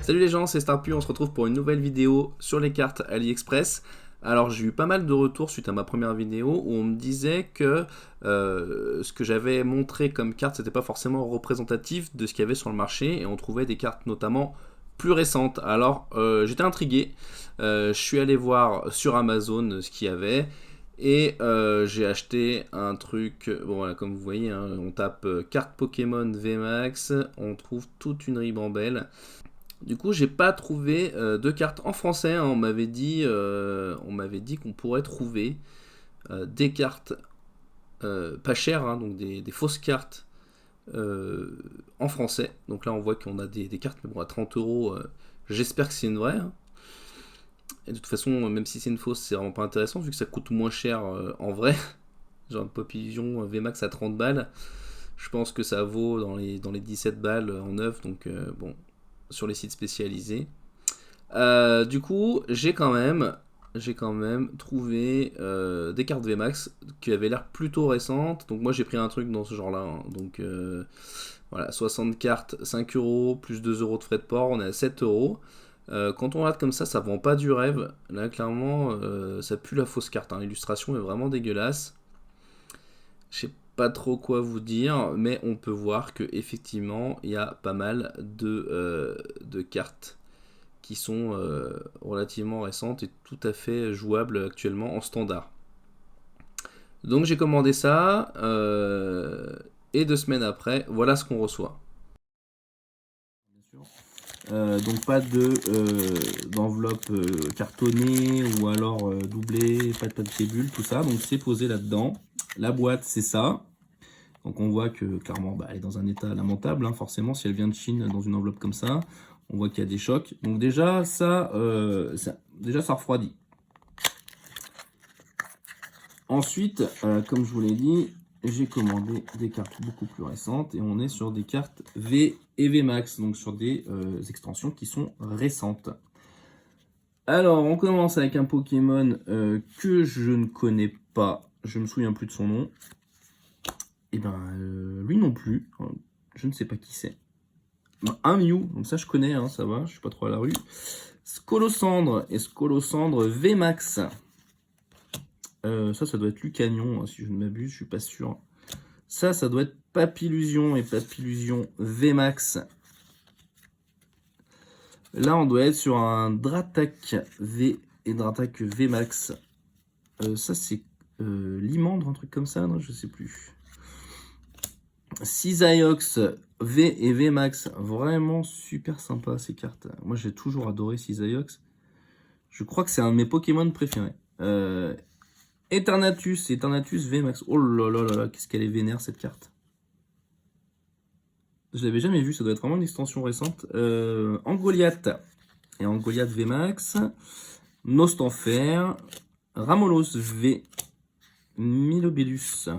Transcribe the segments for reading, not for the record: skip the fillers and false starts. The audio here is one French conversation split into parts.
Salut les gens, c'est Starpu, on se retrouve pour une nouvelle vidéo sur les cartes AliExpress. Alors j'ai eu pas mal de retours suite à ma première vidéo où on me disait que ce que j'avais montré comme carte c'était pas forcément représentatif de ce qu'il y avait sur le marché et on trouvait des cartes notamment plus récentes. Alors j'étais intrigué, je suis allé voir sur Amazon ce qu'il y avait et j'ai acheté un truc, bon voilà comme vous voyez hein, on tape carte Pokémon VMAX, on trouve toute une ribambelle. Du coup, j'ai pas trouvé de cartes en français, hein. On m'avait dit qu'on pourrait trouver des cartes pas chères, hein, donc des fausses cartes en français. Donc là, on voit qu'on a des cartes, mais bon, à 30 euros, j'espère que c'est une vraie, hein. Et de toute façon, même si c'est une fausse, c'est vraiment pas intéressant vu que ça coûte moins cher en vrai. Genre une Popillusion VMAX à 30 balles. Je pense que ça vaut dans les 17 balles en neuf, donc bon, sur les sites spécialisés. Du coup, j'ai quand même trouvé des cartes VMAX qui avaient l'air plutôt récentes. Donc moi j'ai pris un truc dans ce genre-là, hein. Donc voilà, 60 cartes, 5 euros, plus 2 euros de frais de port, on est à 7 euros. Quand on regarde comme ça vend pas du rêve. Là clairement, ça pue la fausse carte, hein. L'illustration est vraiment dégueulasse. Je sais pas trop quoi vous dire, mais on peut voir que effectivement il y a pas mal de cartes qui sont relativement récentes et tout à fait jouables actuellement en standard. Donc j'ai commandé ça, et 2 semaines après, voilà ce qu'on reçoit. Donc pas d'enveloppe cartonnée ou alors doublée, pas de papier bulle, tout ça. Donc c'est posé là-dedans. La boîte c'est ça. Donc on voit que clairement elle est dans un état lamentable, hein, forcément si elle vient de Chine dans une enveloppe comme ça. On voit qu'il y a des chocs. Donc déjà ça refroidit. Ensuite, comme je vous l'ai dit, j'ai commandé des cartes beaucoup plus récentes et on est sur des cartes V et VMAX, donc sur des extensions qui sont récentes. Alors, on commence avec un Pokémon que je ne connais pas, je me souviens plus de son nom. Et ben, lui non plus, je ne sais pas qui c'est. Un Mew, donc ça je connais, hein, ça va, je suis pas trop à la rue. Scolosandre et Scolosandre VMAX. Ça doit être Lucanion, hein, si je ne m'abuse, je suis pas sûr. Ça doit être Papillusion et Papillusion VMAX. Là, on doit être sur un Dratak V et Dratak VMAX. Ça, c'est Limandre, un truc comme ça, non, je sais plus. Cisaiox V et VMAX, vraiment super sympa ces cartes. Moi, j'ai toujours adoré Cisaiox. Je crois que c'est un de mes Pokémon préférés. Eternatus VMAX. Oh là là là là, qu'est-ce qu'elle est vénère cette carte. Je l'avais jamais vu, ça doit être vraiment une extension récente. Angoliath et Angoliath VMAX. Nostanfer. Ramolos V. Milobellus.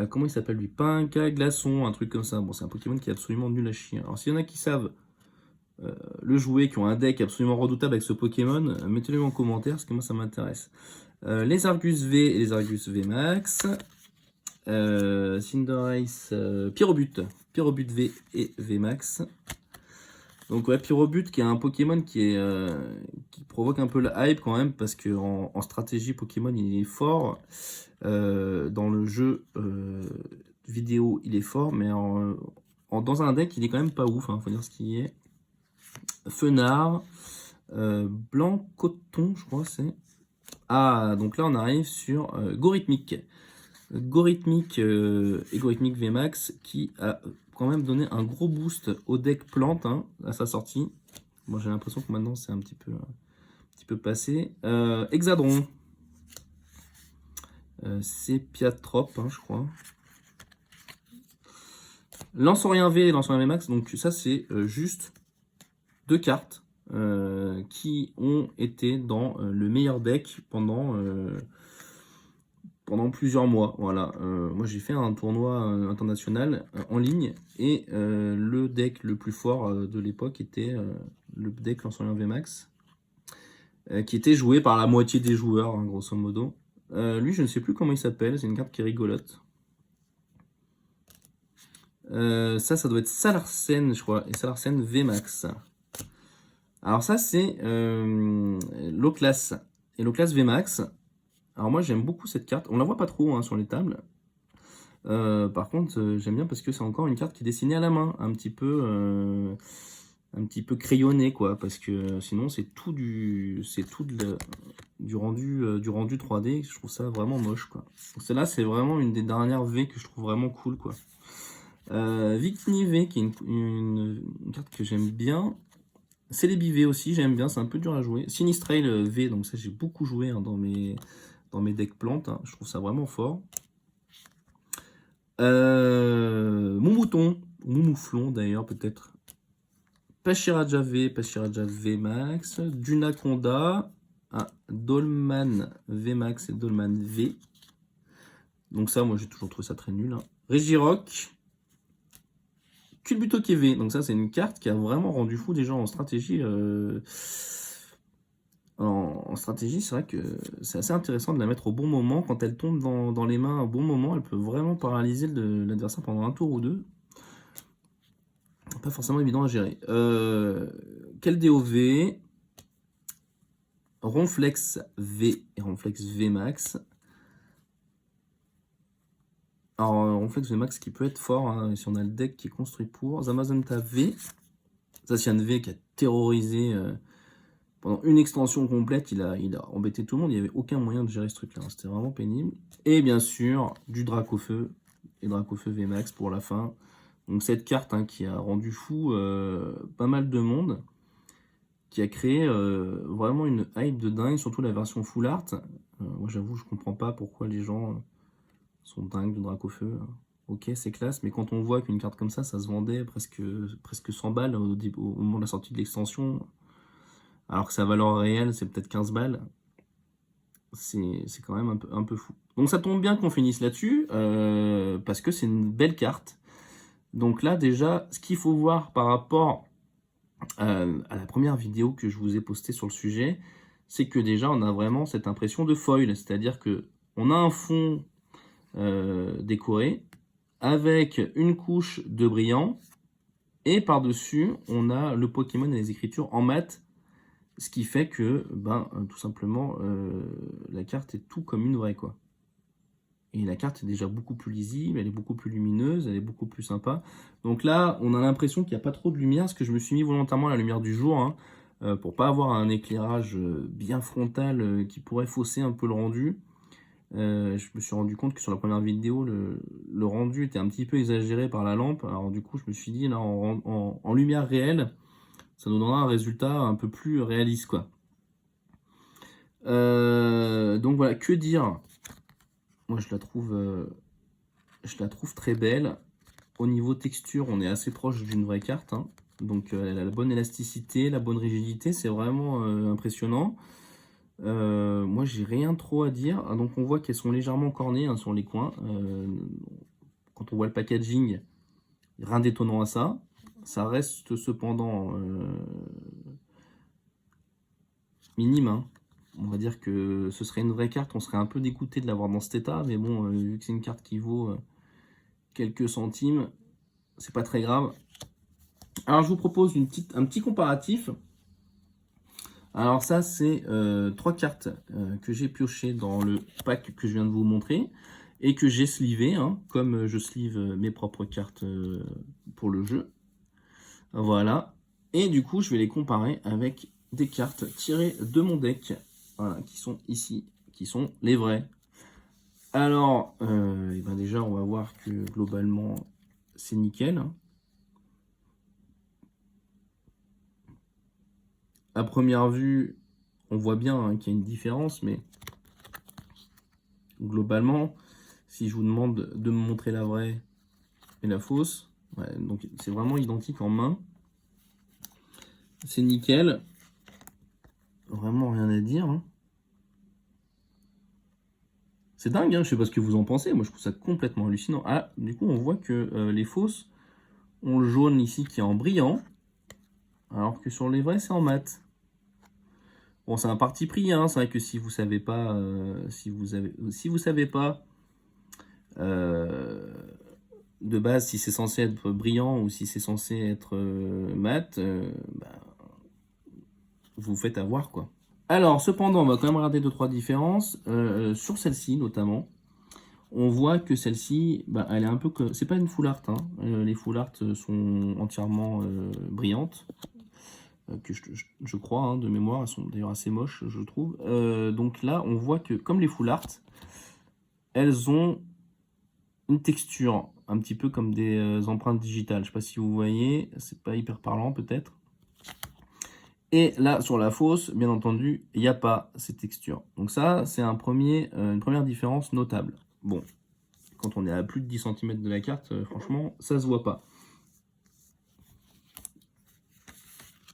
Comment il s'appelle lui? Pinka Glaçon, un truc comme ça. Bon, c'est un Pokémon qui est absolument nul à chier. Alors, s'il y en a qui savent le jouer, qui ont un deck absolument redoutable avec ce Pokémon, mettez-le en commentaire, parce que moi, ça m'intéresse. Les Argus V et les Argus VMAX. Cinderace, Pyrobut V et VMAX. Donc ouais, Pyrobut qui est un Pokémon qui provoque un peu la hype quand même, parce que en stratégie Pokémon il est fort. Dans le jeu vidéo il est fort, mais dans un deck il est quand même pas ouf, hein, faut dire ce qui est. Fenard, Blanc Coton je crois c'est. Ah, donc là on arrive sur Gorhythmique. Gorhythmique et Gorhythmique VMAX qui a quand même donné un gros boost au deck plante, hein, à sa sortie. Moi j'ai l'impression que maintenant c'est un petit peu passé. Hexadron. C'est Piatrope, hein, je crois. Lanceurien V et Lanceurien VMAX. Donc ça c'est juste deux cartes qui ont été dans le meilleur deck pendant plusieurs mois. Voilà, moi j'ai fait un tournoi international en ligne et le deck le plus fort de l'époque était le deck Lanceurien VMAX qui était joué par la moitié des joueurs, hein, grosso modo. Lui, je ne sais plus comment il s'appelle, c'est une carte qui est rigolote. Ça doit être Salarsen, je crois, et Salarsen VMAX. Alors ça, c'est l'Oclas. Et l'Oclas VMAX. Alors moi, j'aime beaucoup cette carte. On la voit pas trop hein, sur les tables. Par contre, j'aime bien parce que c'est encore une carte qui est dessinée à la main. Un petit peu crayonné, quoi. Parce que sinon, c'est tout du rendu 3D. Je trouve ça vraiment moche, quoi. Donc celle-là, c'est vraiment une des dernières V que je trouve vraiment cool, quoi. Victini V, qui est une carte que j'aime bien. Celebi V aussi, j'aime bien, c'est un peu dur à jouer. Sinistrail V, donc ça j'ai beaucoup joué hein, dans mes decks plantes, hein. Je trouve ça vraiment fort. Mon mouton, mon mouflon d'ailleurs peut-être. Pachiraja V Max, Dunaconda, un Dolman V Max et Dolman V. Donc ça, moi j'ai toujours trouvé ça très nul. Hein. Regirock, Culbuto V. Donc ça, c'est une carte qui a vraiment rendu fou des gens en stratégie. En stratégie, c'est vrai que c'est assez intéressant de la mettre au bon moment. Quand elle tombe dans les mains au bon moment, elle peut vraiment paralyser l'adversaire pendant un tour ou deux. Pas forcément évident à gérer. Keldeo V, Ronflex V et Ronflex V Max. Alors, Ronflex V Max qui peut être fort hein, si on a le deck qui est construit pour. Zamazenta V, Zacian V qui a terrorisé pendant une extension complète. Il a embêté tout le monde. Il n'y avait aucun moyen de gérer ce truc-là. Hein, c'était vraiment pénible. Et bien sûr, du Dracofeu et Dracofeu V Max pour la fin. Donc cette carte hein, qui a rendu fou pas mal de monde, qui a créé vraiment une hype de dingue, surtout la version full art. Moi j'avoue, je comprends pas pourquoi les gens sont dingues de Dracofeu. Ok, c'est classe, mais quand on voit qu'une carte comme ça se vendait presque 100 balles au moment de la sortie de l'extension, alors que sa valeur réelle c'est peut-être 15 balles, c'est quand même un peu fou. Donc ça tombe bien qu'on finisse là-dessus, parce que c'est une belle carte. Donc là déjà, ce qu'il faut voir par rapport à la première vidéo que je vous ai postée sur le sujet, c'est que déjà on a vraiment cette impression de foil, c'est-à-dire que on a un fond décoré avec une couche de brillant et par-dessus on a le Pokémon et les écritures en mat, ce qui fait que tout simplement la carte est tout comme une vraie quoi. Et la carte est déjà beaucoup plus lisible, elle est beaucoup plus lumineuse, elle est beaucoup plus sympa. Donc là, on a l'impression qu'il n'y a pas trop de lumière, parce que je me suis mis volontairement à la lumière du jour, hein, pour pas avoir un éclairage bien frontal qui pourrait fausser un peu le rendu. Je me suis rendu compte que sur la première vidéo, le rendu était un petit peu exagéré par la lampe. Alors du coup, je me suis dit, là, en lumière réelle, ça nous donnera un résultat un peu plus réaliste, quoi. Donc voilà, que dire? Moi, je la trouve très belle. Au niveau texture, on est assez proche d'une vraie carte. Hein. Donc, elle a la bonne élasticité, la bonne rigidité. C'est vraiment impressionnant. Moi, j'ai rien trop à dire. Ah, donc, on voit qu'elles sont légèrement cornées hein, sur les coins. Quand on voit le packaging, rien d'étonnant à ça. Ça reste cependant minime. Hein. On va dire que ce serait une vraie carte. On serait un peu dégoûté de l'avoir dans cet état. Mais bon, vu que c'est une carte qui vaut quelques centimes, c'est pas très grave. Alors je vous propose un petit comparatif. Alors ça c'est 3 cartes que j'ai piochées dans le pack que je viens de vous montrer et que j'ai slivé, hein, comme je sleeve mes propres cartes pour le jeu. Voilà. Et du coup je vais les comparer avec des cartes tirées de mon deck, voilà, qui sont ici, qui sont les vraies. Alors, déjà on va voir que globalement c'est nickel. Hein. À première vue, on voit bien hein, qu'il y a une différence, mais globalement, si je vous demande de me montrer la vraie et la fausse, ouais, donc c'est vraiment identique en main. C'est nickel. Vraiment rien à dire. Hein. C'est dingue, hein, je sais pas ce que vous en pensez. Moi, je trouve ça complètement hallucinant. Ah, du coup, on voit que les fausses ont le jaune ici qui est en brillant, alors que sur les vrais, c'est en mat. Bon, c'est un parti pris, hein. C'est vrai que si vous savez pas, si vous savez pas de base si c'est censé être brillant ou si c'est censé être mat, vous faites avoir, quoi. Alors, cependant, on va quand même regarder 2-3 différences. Sur celle-ci, notamment, on voit que celle-ci, bah, elle est un peu que... C'est pas une full art, hein. Les full art sont entièrement brillantes. Que je crois, hein, de mémoire, elles sont d'ailleurs assez moches, je trouve. Donc là, on voit que, comme les full art, elles ont une texture, un petit peu comme des empreintes digitales. Je sais pas si vous voyez, c'est pas hyper parlant peut-être. Et là, sur la fausse, bien entendu, il n'y a pas ces textures. Donc ça, c'est une première différence notable. Bon, quand on est à plus de 10 cm de la carte, franchement, ça se voit pas.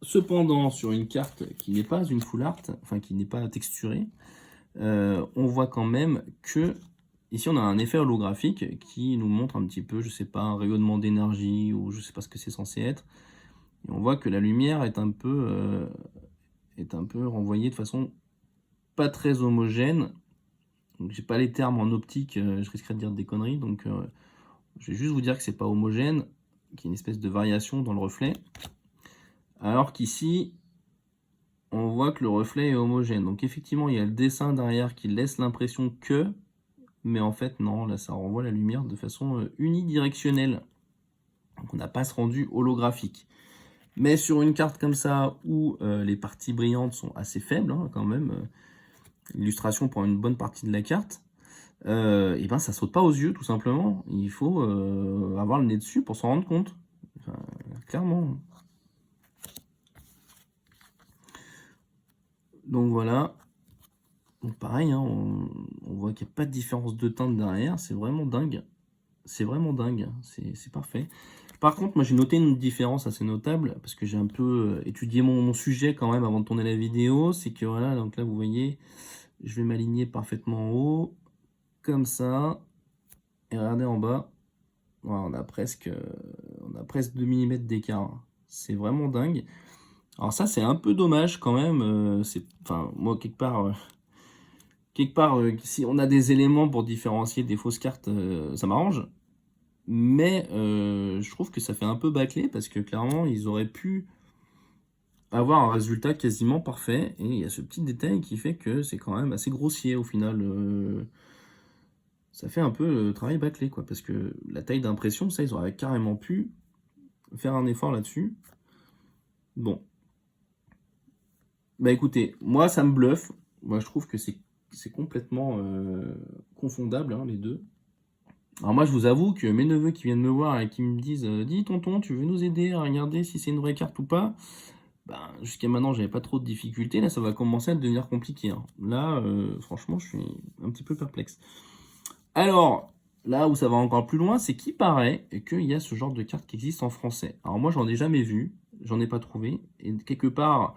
Cependant, sur une carte qui n'est pas une full art, enfin qui n'est pas texturée, on voit quand même que ici on a un effet holographique qui nous montre un petit peu, je sais pas, un rayonnement d'énergie ou je sais pas ce que c'est censé être. Et on voit que la lumière est un peu renvoyée de façon pas très homogène. Donc j'ai pas les termes en optique, je risquerais de dire des conneries, donc je vais juste vous dire que c'est pas homogène, qu'il y a une espèce de variation dans le reflet. Alors qu'ici, on voit que le reflet est homogène. Donc effectivement, il y a le dessin derrière qui laisse l'impression que, mais en fait non, là ça renvoie la lumière de façon unidirectionnelle. Donc on n'a pas ce rendu holographique. Mais sur une carte comme ça, où les parties brillantes sont assez faibles, hein, quand même, l'illustration prend une bonne partie de la carte, et ben ça saute pas aux yeux tout simplement. Il faut avoir le nez dessus pour s'en rendre compte. Enfin, clairement. Donc voilà. Donc pareil, hein, on voit qu'il n'y a pas de différence de teinte derrière, c'est vraiment dingue. C'est vraiment dingue, c'est parfait. Par contre, moi j'ai noté une différence assez notable, parce que j'ai un peu étudié mon sujet quand même avant de tourner la vidéo. C'est que voilà, donc là vous voyez, je vais m'aligner parfaitement en haut, comme ça. Et regardez en bas, voilà, on a presque 2 mm d'écart. C'est vraiment dingue. Alors ça c'est un peu dommage quand même, enfin moi quelque part, si on a des éléments pour différencier des fausses cartes, ça m'arrange. Mais je trouve que ça fait un peu bâclé parce que clairement, ils auraient pu avoir un résultat quasiment parfait. Et il y a ce petit détail qui fait que c'est quand même assez grossier au final. Ça fait un peu travail bâclé, quoi. Parce que la taille d'impression, ça, ils auraient carrément pu faire un effort là-dessus. Bon. Bah écoutez, moi, ça me bluffe. Moi, je trouve que c'est complètement confondable, hein, les deux. Alors moi, je vous avoue que mes neveux qui viennent me voir et qui me disent dis tonton, tu veux nous aider à regarder si c'est une vraie carte ou pas? Ben, jusqu'à maintenant, j'avais pas trop de difficultés. Là, ça va commencer à devenir compliqué, hein. Là, franchement, je suis un petit peu perplexe. Alors, là où ça va encore plus loin, c'est qu'il paraît qu'il y a ce genre de carte qui existe en français. Alors moi, j'en ai jamais vu, j'en ai pas trouvé. Et quelque part,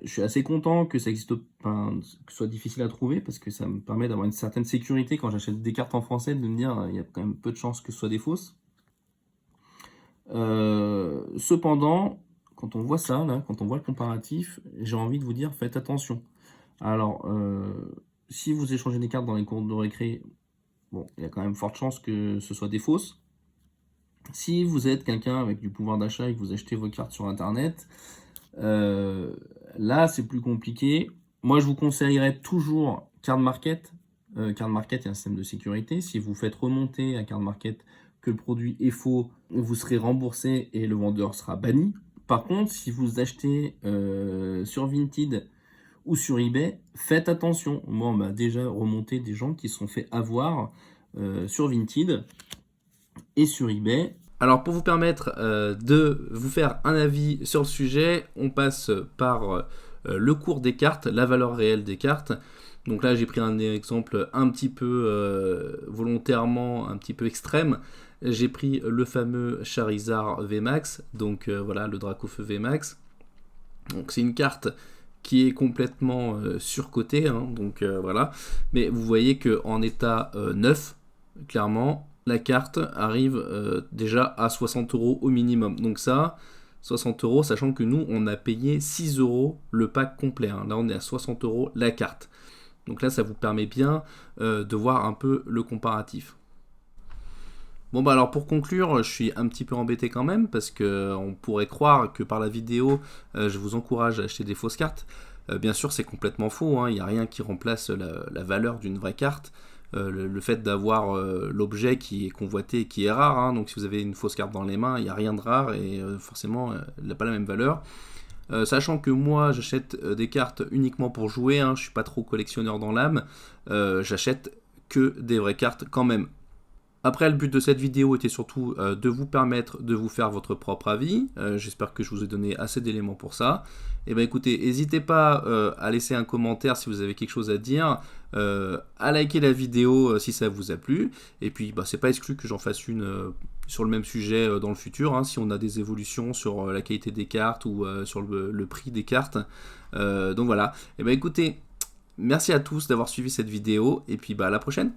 je suis assez content que ça existe, enfin, que ce soit difficile à trouver, parce que ça me permet d'avoir une certaine sécurité quand j'achète des cartes en français, de me dire il y a quand même peu de chances que ce soit des fausses. Cependant, quand on voit ça, là, quand on voit le comparatif, j'ai envie de vous dire faites attention. Alors, si vous échangez des cartes dans les cours de récré, bon, il y a quand même forte chance que ce soit des fausses. Si vous êtes quelqu'un avec du pouvoir d'achat et que vous achetez vos cartes sur internet, là c'est plus compliqué. Moi je vous conseillerais toujours Card Market. Card Market, il y a un système de sécurité. Si vous faites remonter à Card Market que le produit est faux, vous serez remboursé et le vendeur sera banni. Par contre, si vous achetez sur Vinted ou sur eBay, faites attention. Moi, on m'a déjà remonté des gens qui se sont fait avoir sur Vinted et sur eBay. Alors pour vous permettre de vous faire un avis sur le sujet, on passe par le cours des cartes, la valeur réelle des cartes. Donc là j'ai pris un exemple un petit peu volontairement, un petit peu extrême. J'ai pris le fameux Charizard VMAX, donc voilà le Dracofeu VMAX. Donc c'est une carte qui est complètement surcotée, hein, donc voilà. Mais vous voyez qu'en état neuf, clairement, la carte arrive déjà à 60 € au minimum. Donc ça, 60 €, sachant que nous, on a payé 6 € le pack complet, hein. Là, on est à 60 € la carte. Donc là, ça vous permet bien de voir un peu le comparatif. Bon bah alors pour conclure, je suis un petit peu embêté quand même parce que on pourrait croire que par la vidéo, je vous encourage à acheter des fausses cartes. Bien sûr, c'est complètement faux, hein. Il n'y a rien qui remplace la valeur d'une vraie carte. Le fait d'avoir l'objet qui est convoité et qui est rare, hein. Donc si vous avez une fausse carte dans les mains, il n'y a rien de rare et forcément, elle n'a pas la même valeur. Sachant que moi j'achète des cartes uniquement pour jouer, hein, je suis pas trop collectionneur dans l'âme, j'achète que des vraies cartes quand même. Après, le but de cette vidéo était surtout de vous permettre de vous faire votre propre avis. J'espère que je vous ai donné assez d'éléments pour ça. Et bien écoutez, n'hésitez pas à laisser un commentaire si vous avez quelque chose à dire, à liker la vidéo si ça vous a plu. Et puis, bah, c'est pas exclu que j'en fasse une sur le même sujet dans le futur, hein, si on a des évolutions sur la qualité des cartes ou sur le prix des cartes. Donc voilà. Et bien écoutez, merci à tous d'avoir suivi cette vidéo. Et puis bah, à la prochaine.